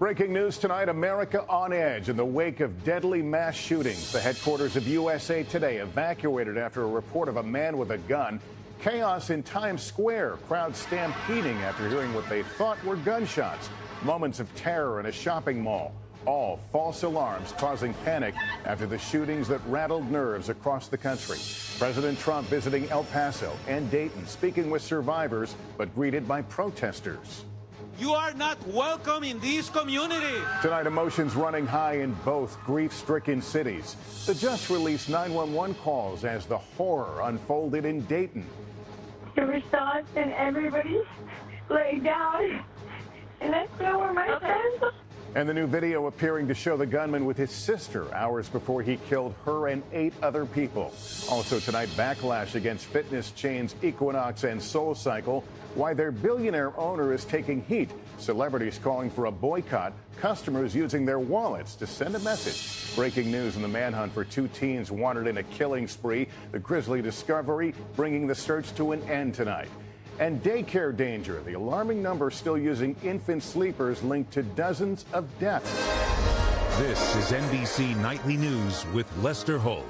Breaking news tonight, America on edge in the wake of deadly mass shootings. The headquarters of USA Today evacuated after a report of a man with a gun. Chaos in Times Square, crowds stampeding after hearing what they thought were gunshots. Moments of terror in a shopping mall. All false alarms causing panic after the shootings that rattled nerves across the country. President Trump visiting El Paso and Dayton, speaking with survivors, but greeted by protesters. You are not welcome in this community. Tonight, emotions running high in both grief-stricken cities. The just-released 911 calls as the horror unfolded in Dayton. There was shots and everybody laid down, and I don't know where my friends are. And the new video appearing to show the gunman with his sister hours before he killed her and 8 other people. Also tonight, backlash against fitness chains Equinox and SoulCycle. Why their billionaire owner is taking heat. Celebrities calling for a boycott. Customers using their wallets to send a message. Breaking news in the manhunt for 2 teens wanted in a killing spree. The grisly discovery bringing the search to an end tonight. And daycare danger. The alarming number still using infant sleepers linked to dozens of deaths. This is NBC Nightly News with Lester Holt.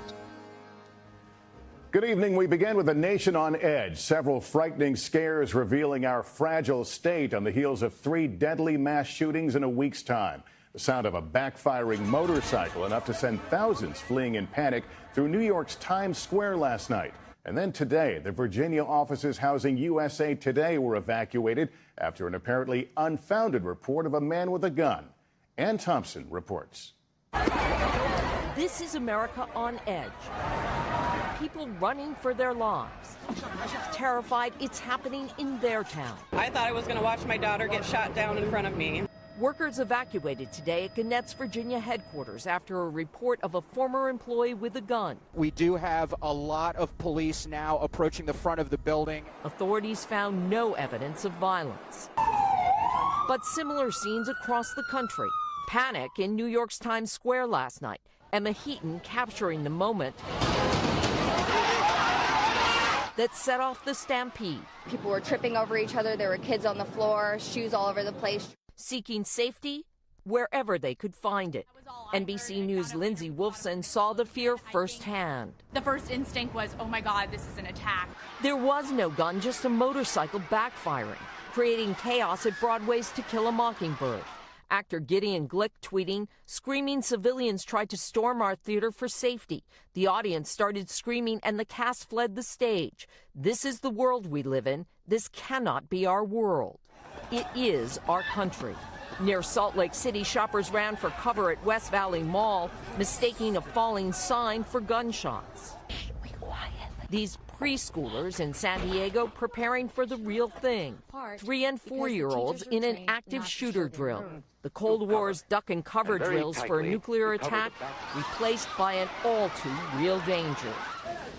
Good evening. We begin with a nation on edge. Several frightening scares revealing our fragile state on the heels of 3 deadly mass shootings in a week's time. The sound of a backfiring motorcycle enough to send thousands fleeing in panic through New York's Times Square last night. And then today, the Virginia offices housing USA Today were evacuated after an apparently unfounded report of a man with a gun. Ann Thompson reports. This is America on edge. People running for their lives. Terrified it's happening in their town. I thought I was going to watch my daughter get shot down in front of me. Workers evacuated today at Gannett's Virginia headquarters after a report of a former employee with a gun. We do have a lot of police now approaching the front of the building. Authorities found no evidence of violence. But similar scenes across the country. Panic in New York's Times Square last night. Emma Heaton capturing the moment that set off the stampede. People were tripping over each other. There were kids on the floor, shoes all over the place. Seeking safety wherever they could find it. NBC News' Lindsay Wolfson saw the fear firsthand. The first instinct was, oh my God, this is an attack. There was no gun, just a motorcycle backfiring, creating chaos at Broadway's To Kill a Mockingbird. Actor Gideon Glick tweeting, screaming civilians tried to storm our theater for safety. The audience started screaming and the cast fled the stage. This is the world we live in. This cannot be our world. It is our country. Near Salt Lake City, shoppers ran for cover at West Valley Mall, mistaking a falling sign for gunshots. These preschoolers in San Diego preparing for the real thing. 3- and 4-year-olds in an active shooter drill. The Cold War's duck and cover drills for a nuclear attack replaced by an all-too-real danger.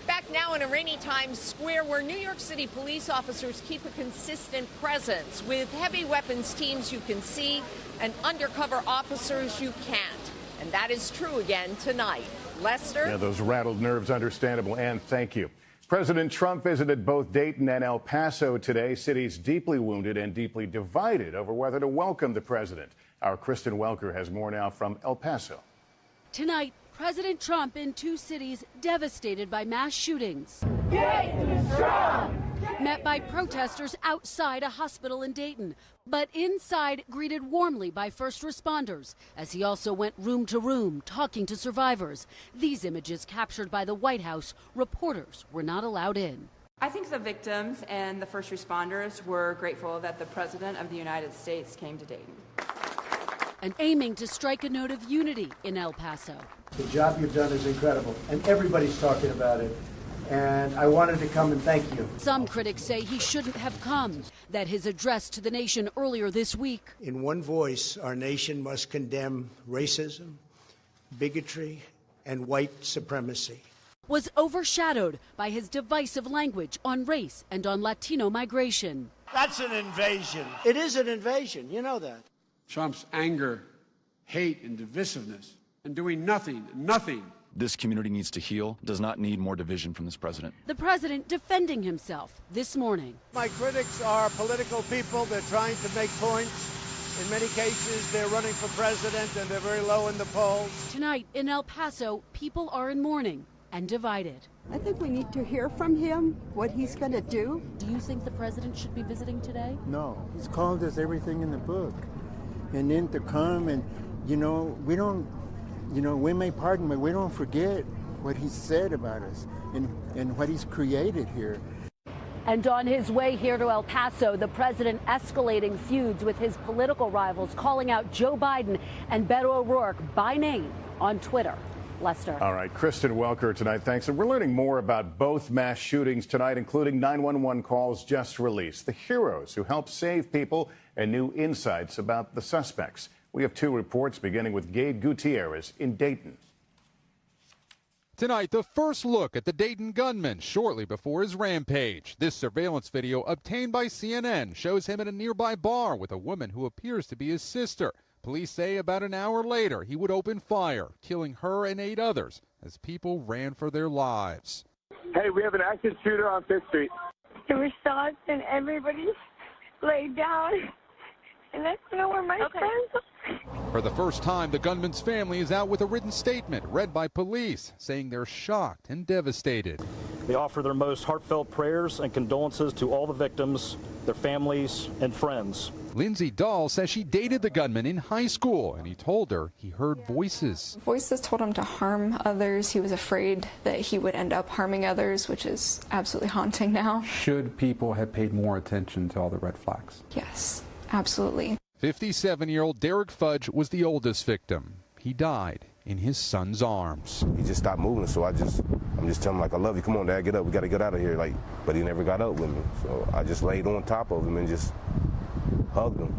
Back now in a rainy Times Square where New York City police officers keep a consistent presence with heavy weapons teams you can see and undercover officers you can't. And that is true again tonight. Lester? Yeah, those rattled nerves, understandable. Ann, thank you. President Trump visited both Dayton and El Paso today, cities deeply wounded and deeply divided over whether to welcome the president. Our Kristen Welker has more now from El Paso. Tonight, President Trump in 2 cities devastated by mass shootings. Dayton strong! Met by protesters outside a hospital in Dayton, but inside greeted warmly by first responders as he also went room to room talking to survivors. These images captured by the White House, reporters were not allowed in. I think the victims and the first responders were grateful that the President of the United States came to Dayton. And aiming to strike a note of unity in El Paso. The job you've done is incredible, and everybody's talking about it. And I wanted to come and thank you. Some critics say he shouldn't have come, that his address to the nation earlier this week. In one voice, our nation must condemn racism, bigotry, and white supremacy. Was overshadowed by his divisive language on race and on Latino migration. That's an invasion. It is an invasion. You know that. Trump's anger, hate, and divisiveness, and doing nothing. This community needs to heal, does not need more division from this president. The president defending himself this morning. My critics are political people. They're trying to make points. In many cases, they're running for president and they're very low in the polls. Tonight in El Paso, people are in mourning and divided. I think we need to hear from him what he's going to do. Do you think the president should be visiting today? No, he's called us everything in the book. And then to come and, we don't, we may pardon, but we don't forget what he said about us and what he's created here. And on his way here to El Paso, the president escalating feuds with his political rivals, calling out Joe Biden and Beto O'Rourke by name on Twitter. Lester. All right, Kristen Welker tonight. Thanks. And we're learning more about both mass shootings tonight, including 911 calls just released, the heroes who helped save people, and new insights about the suspects. We have two reports, beginning with Gabe Gutierrez in Dayton. Tonight, the first look at the Dayton gunman shortly before his rampage. This surveillance video obtained by CNN shows him at a nearby bar with a woman who appears to be his sister. Police say about an hour later he would open fire, killing her and 8 others as people ran for their lives. Hey, we have an active shooter on 5th Street. There were shots and everybody laid down. And I don't know where my friends are. For the first time, the gunman's family is out with a written statement read by police, saying they're shocked and devastated. They offer their most heartfelt prayers and condolences to all the victims, their families, and friends. Lindsay Dahl says she dated the gunman in high school, and he told her he heard voices. Voices told him to harm others. He was afraid that he would end up harming others, which is absolutely haunting now. Should people have paid more attention to all the red flags? Yes, absolutely. 57-year-old Derek Fudge was the oldest victim. He died in his son's arms. He just stopped moving, so I'm just telling him, like, I love you. Come on, Dad, get up. We got to get out of here. But he never got up with me. So I just laid on top of him and just hugged him.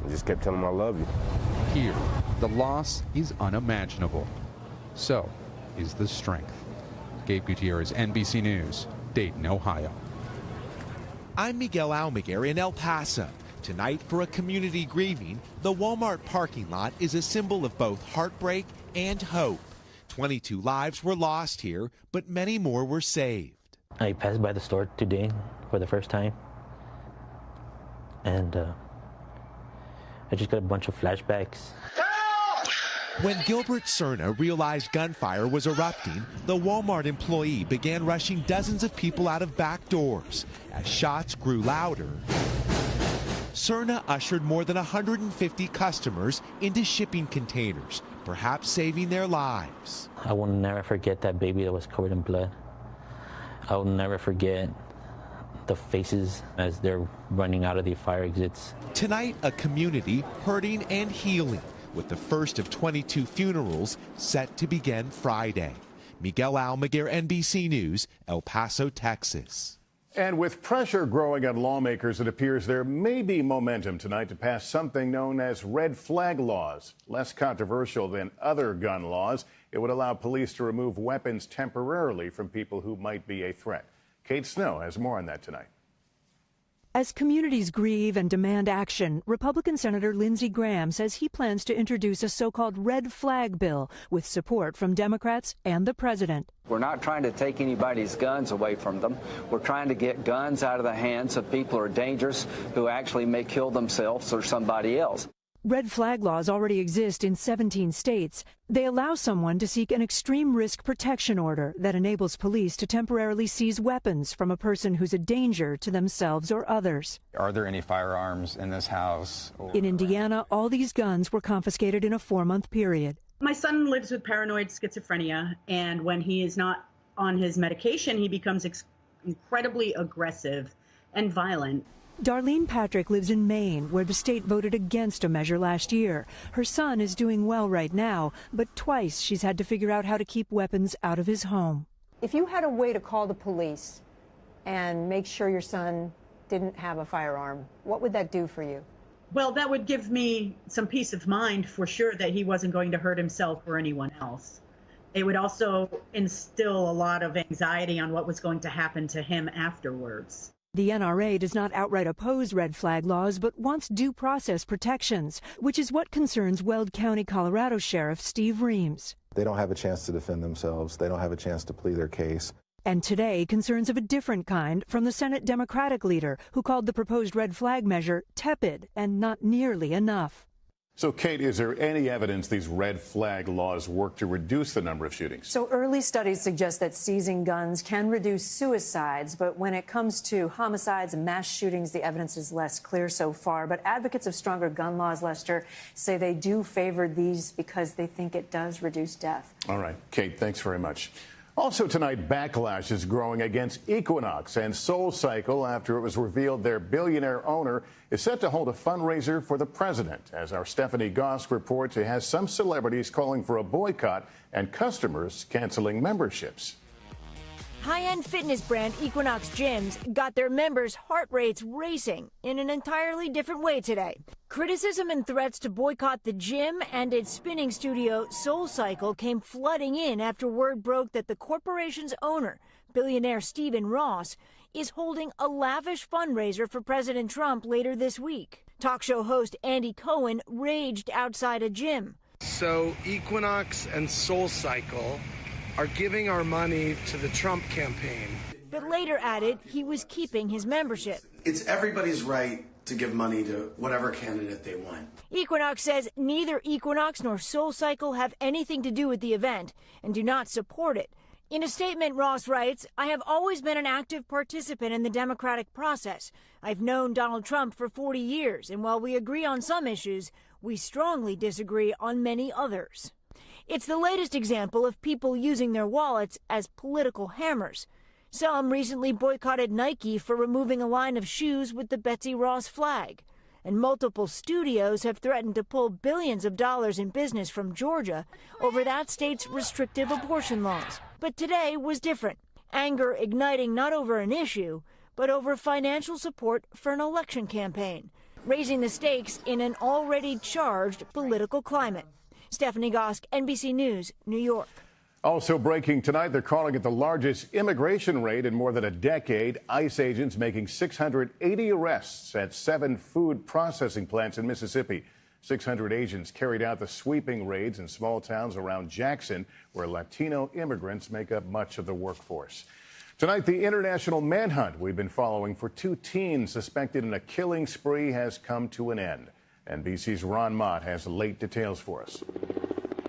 And just kept telling him I love you. Here, the loss is unimaginable. So is the strength. Gabe Gutierrez, NBC News, Dayton, Ohio. I'm Miguel Almaguer in El Paso. Tonight, for a community grieving, the Walmart parking lot is a symbol of both heartbreak and hope. 22 lives were lost here, but many more were saved. I passed by the store today for the first time, and I just got a bunch of flashbacks. When Gilbert Cerna realized gunfire was erupting, the Walmart employee began rushing dozens of people out of back doors. As shots grew louder, Cerna ushered more than 150 customers into shipping containers, perhaps saving their lives. I will never forget that baby that was covered in blood. I will never forget the faces as they're running out of the fire exits. Tonight, a community hurting and healing, with the first of 22 funerals set to begin Friday. Miguel Almaguer, NBC News, El Paso, Texas. And with pressure growing on lawmakers, it appears there may be momentum tonight to pass something known as red flag laws. Less controversial than other gun laws, it would allow police to remove weapons temporarily from people who might be a threat. Kate Snow has more on that tonight. As communities grieve and demand action, Republican Senator Lindsey Graham says he plans to introduce a so-called red flag bill with support from Democrats and the president. We're not trying to take anybody's guns away from them. We're trying to get guns out of the hands of people who are dangerous, who actually may kill themselves or somebody else. Red flag laws already exist in 17 states. They allow someone to seek an extreme risk protection order that enables police to temporarily seize weapons from a person who's a danger to themselves or others. Are there any firearms in this house? In Indiana, all these guns were confiscated in a 4-month period. My son lives with paranoid schizophrenia, and when he is not on his medication, he becomes incredibly aggressive and violent. Darlene Patrick lives in Maine, where the state voted against a measure last year. Her son is doing well right now, but twice she's had to figure out how to keep weapons out of his home. If you had a way to call the police and make sure your son didn't have a firearm, what would that do for you? Well, that would give me some peace of mind for sure that he wasn't going to hurt himself or anyone else. It would also instill a lot of anxiety on what was going to happen to him afterwards. The NRA does not outright oppose red flag laws, but wants due process protections, which is what concerns Weld County, Colorado Sheriff Steve Reams. They don't have a chance to defend themselves. They don't have a chance to plead their case. And today, concerns of a different kind from the Senate Democratic leader, who called the proposed red flag measure tepid and not nearly enough. So, Kate, is there any evidence these red flag laws work to reduce the number of shootings? So early studies suggest that seizing guns can reduce suicides, but when it comes to homicides and mass shootings, the evidence is less clear so far. But advocates of stronger gun laws, Lester, say they do favor these because they think it does reduce death. All right, Kate, thanks very much. Also tonight, backlash is growing against Equinox and SoulCycle after it was revealed their billionaire owner is set to hold a fundraiser for the president. As our Stephanie Gosk reports, it has some celebrities calling for a boycott and customers canceling memberships. High-end fitness brand Equinox gyms got their members' heart rates racing in an entirely different way today. Criticism and threats to boycott the gym and its spinning studio SoulCycle came flooding in after word broke that the corporation's owner, billionaire Stephen Ross, is holding a lavish fundraiser for President Trump later this week. Talk show host Andy Cohen raged outside a gym. So Equinox and SoulCycle are giving our money to the Trump campaign. But later added he was keeping his membership. It's everybody's right to give money to whatever candidate they want. Equinox says neither Equinox nor SoulCycle have anything to do with the event and do not support it. In a statement, Ross writes, "I have always been an active participant in the democratic process. I've known Donald Trump for 40 years, and while we agree on some issues, we strongly disagree on many others." It's the latest example of people using their wallets as political hammers. Some recently boycotted Nike for removing a line of shoes with the Betsy Ross flag. And multiple studios have threatened to pull billions of dollars in business from Georgia over that state's restrictive abortion laws. But today was different. Anger igniting not over an issue, but over financial support for an election campaign, raising the stakes in an already charged political climate. Stephanie Gosk, NBC News, New York. Also breaking tonight, they're calling it the largest immigration raid in more than a decade. ICE agents making 680 arrests at 7 food processing plants in Mississippi. 600 agents carried out the sweeping raids in small towns around Jackson, where Latino immigrants make up much of the workforce. Tonight, the international manhunt we've been following for 2 teens suspected in a killing spree has come to an end. NBC's Ron Mott has late details for us.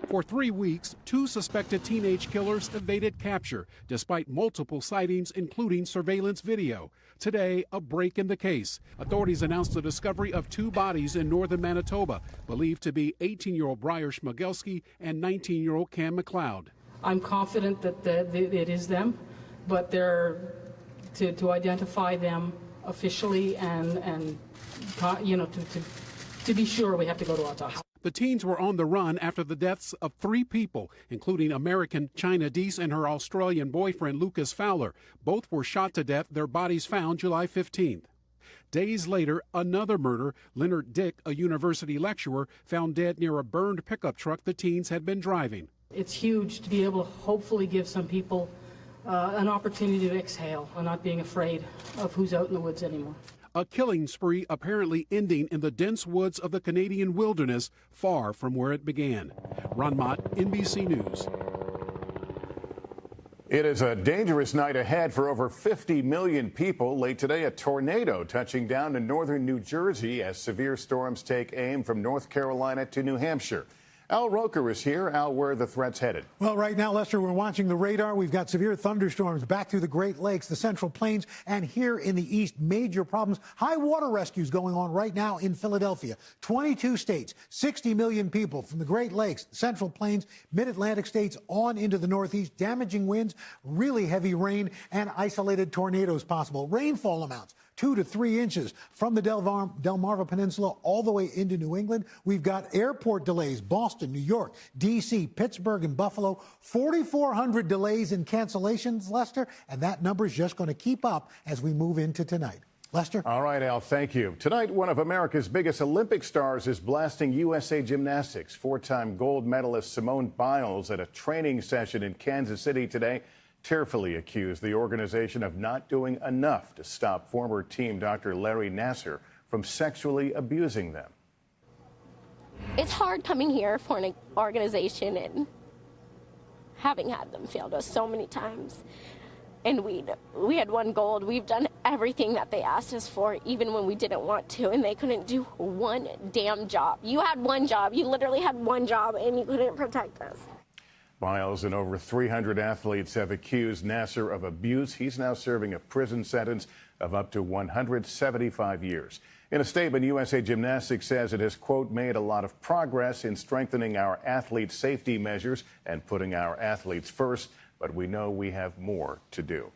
For 3 weeks, 2 suspected teenage killers evaded capture, despite multiple sightings, including surveillance video. Today, a break in the case. Authorities announced the discovery of 2 bodies in northern Manitoba, believed to be 18-year-old Briar Schmigelski and 19-year-old Cam McLeod. I'm confident that it is them, but to identify them officially and to be sure, we have to go to autopsy. The teens were on the run after the deaths of 3 people, including American China Deese and her Australian boyfriend Lucas Fowler. Both were shot to death, their bodies found July 15th. Days later, another murder. Leonard Dick, a university lecturer, found dead near a burned pickup truck the teens had been driving. It's huge to be able to hopefully give some people an opportunity to exhale and not being afraid of who's out in the woods anymore. A killing spree apparently ending in the dense woods of the Canadian wilderness, far from where it began. Ron Mott, NBC News. It is a dangerous night ahead for over 50 million people. Late today, a tornado touching down in northern New Jersey as severe storms take aim from North Carolina to New Hampshire. Al Roker is here. Al, where are the threats headed? Well, right now, Lester, we're watching the radar. We've got severe thunderstorms back through the Great Lakes, the Central Plains, and here in the east, major problems. High water rescues going on right now in Philadelphia. 22 states, 60 million people from the Great Lakes, Central Plains, Mid-Atlantic states on into the Northeast. Damaging winds, really heavy rain, and isolated tornadoes possible. Rainfall amounts 2 to 3 inches from the Delmarva Peninsula all the way into New England. We've got airport delays, Boston, New York, D.C., Pittsburgh, and Buffalo. 4,400 delays and cancellations, Lester, and that number is just going to keep up as we move into tonight. Lester? All right, Al, thank you. Tonight, one of America's biggest Olympic stars is blasting USA Gymnastics. 4-time gold medalist Simone Biles at a training session in Kansas City today tearfully accused the organization of not doing enough to stop former team Dr. Larry Nassar from sexually abusing them. It's hard coming here for an organization and having had them failed us so many times. and we had won gold. We've done everything that they asked us for, even when we didn't want to, and they couldn't do one damn job. You had one job. You literally had one job, and you couldn't protect us. Miles and over 300 athletes have accused Nasser of abuse. He's now serving a prison sentence of up to 175 years. In a statement, USA Gymnastics says it has, quote, made a lot of progress in strengthening our athletes' safety measures and putting our athletes first, but we know we have more to do.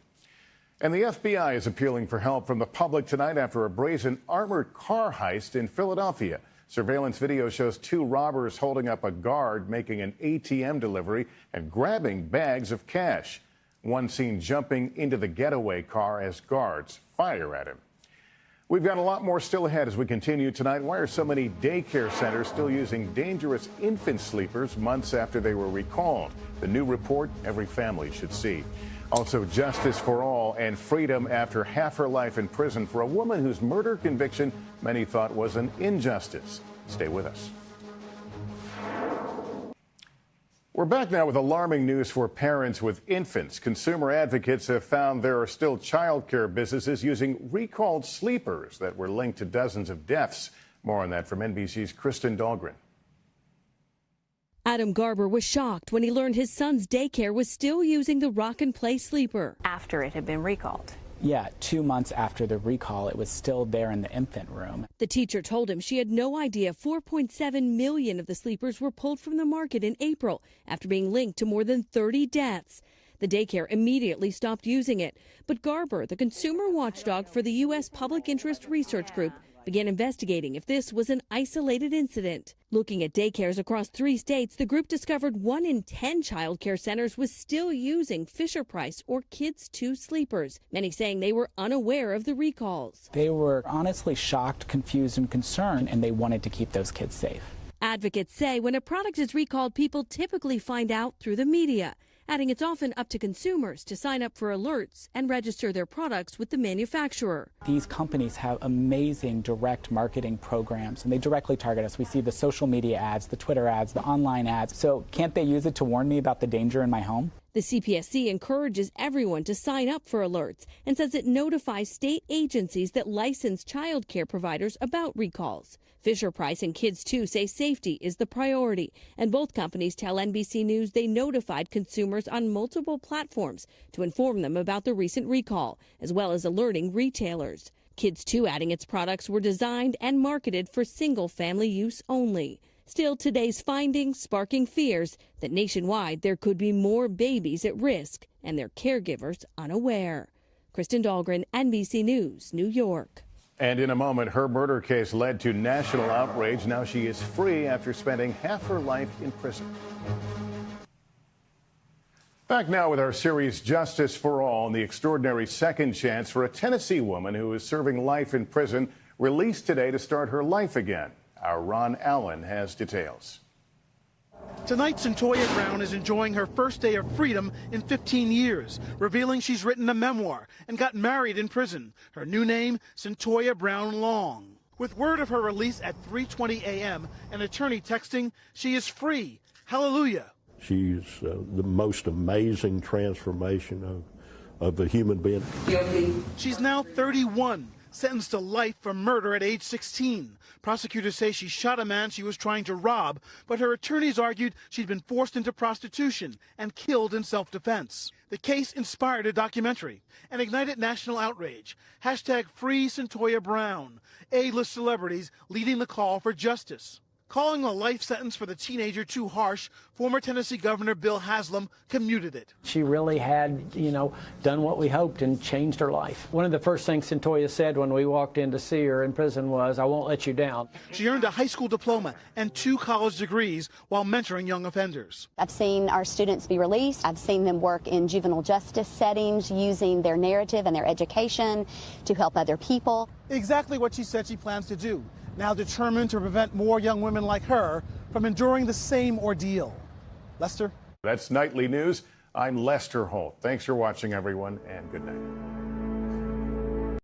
And the FBI is appealing for help from the public tonight after a brazen armored car heist in Philadelphia. Surveillance video shows two robbers holding up a guard making an ATM delivery and grabbing bags of cash. One seen jumping into the getaway car as guards fire at him. We've got a lot more still ahead as we continue tonight. Why are so many daycare centers still using dangerous infant sleepers months after they were recalled? The new report every family should see. Also, justice for all and freedom after half her life in prison for a woman whose murder conviction many thought was an injustice. Stay with us. We're back now with alarming news for parents with infants. Consumer advocates have found there are still child care businesses using recalled sleepers that were linked to dozens of deaths. More on that from NBC's Kristen Dahlgren. Adam Garber was shocked when he learned his son's daycare was still using the Rock and Play sleeper. After it had been recalled. Yeah, 2 months after the recall, it was still there in the infant room. The teacher told him she had no idea 4.7 million of the sleepers were pulled from the market in April after being linked to more than 30 deaths. The daycare immediately stopped using it. But Garber, the consumer watchdog for the U.S. Public Interest Research Group, began investigating if this was an isolated incident. Looking at daycares across 3 states, the group discovered 1 in 10 child care centers was still using Fisher-Price or Kids 2 sleepers, many saying they were unaware of the recalls. They were honestly shocked, confused, and concerned, and they wanted to keep those kids safe. Advocates say when a product is recalled, people typically find out through the media, adding it's often up to consumers to sign up for alerts and register their products with the manufacturer. These companies have amazing direct marketing programs, and they directly target us. We see the social media ads, the Twitter ads, the online ads. So can't they use it to warn me about the danger in my home? The CPSC encourages everyone to sign up for alerts and says it notifies state agencies that license child care providers about recalls. Fisher-Price and Kids 2 say safety is the priority, and both companies tell NBC News they notified consumers on multiple platforms to inform them about the recent recall, as well as alerting retailers. Kids 2 adding its products were designed and marketed for single-family use only. Still, today's findings sparking fears that nationwide there could be more babies at risk and their caregivers unaware. Kristen Dahlgren, NBC News, New York. And in a moment, her murder case led to national outrage. Now she is free after spending half her life in prison. Back now with our series Justice for All and the extraordinary second chance for a Tennessee woman who is serving life in prison, released today to start her life again. Our Ron Allen has details. Tonight, Centoya Brown is enjoying her first day of freedom in 15 years, revealing she's written a memoir and got married in prison. Her new name, Centoya Brown Long. With word of her release at 3:20 a.m., an attorney texting, she is free. Hallelujah. She's the most amazing transformation of a human being. She's now 31, sentenced to life for murder at age 16. Prosecutors say she shot a man she was trying to rob, but her attorneys argued she'd been forced into prostitution and killed in self-defense. The case inspired a documentary and ignited national outrage. Hashtag Free Centoya Brown. A-list celebrities leading the call for justice. Calling a life sentence for the teenager too harsh, former Tennessee Governor Bill Haslam commuted it. She really had, done what we hoped and changed her life. One of the first things Centoya said when we walked in to see her in prison was, "I won't let you down." She earned a high school diploma and 2 college degrees while mentoring young offenders. I've seen our students be released. I've seen them work in juvenile justice settings using their narrative and their education to help other people. Exactly what she said she plans to do, now determined to prevent more young women like her from enduring the same ordeal. Lester? That's Nightly News. I'm Lester Holt. Thanks for watching, everyone, and good night.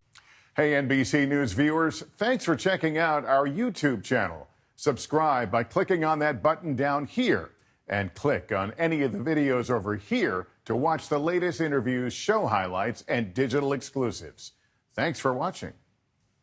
Hey, NBC News viewers, thanks for checking out our YouTube channel. Subscribe by clicking on that button down here. And click on any of the videos over here to watch the latest interviews, show highlights, and digital exclusives. Thanks for watching.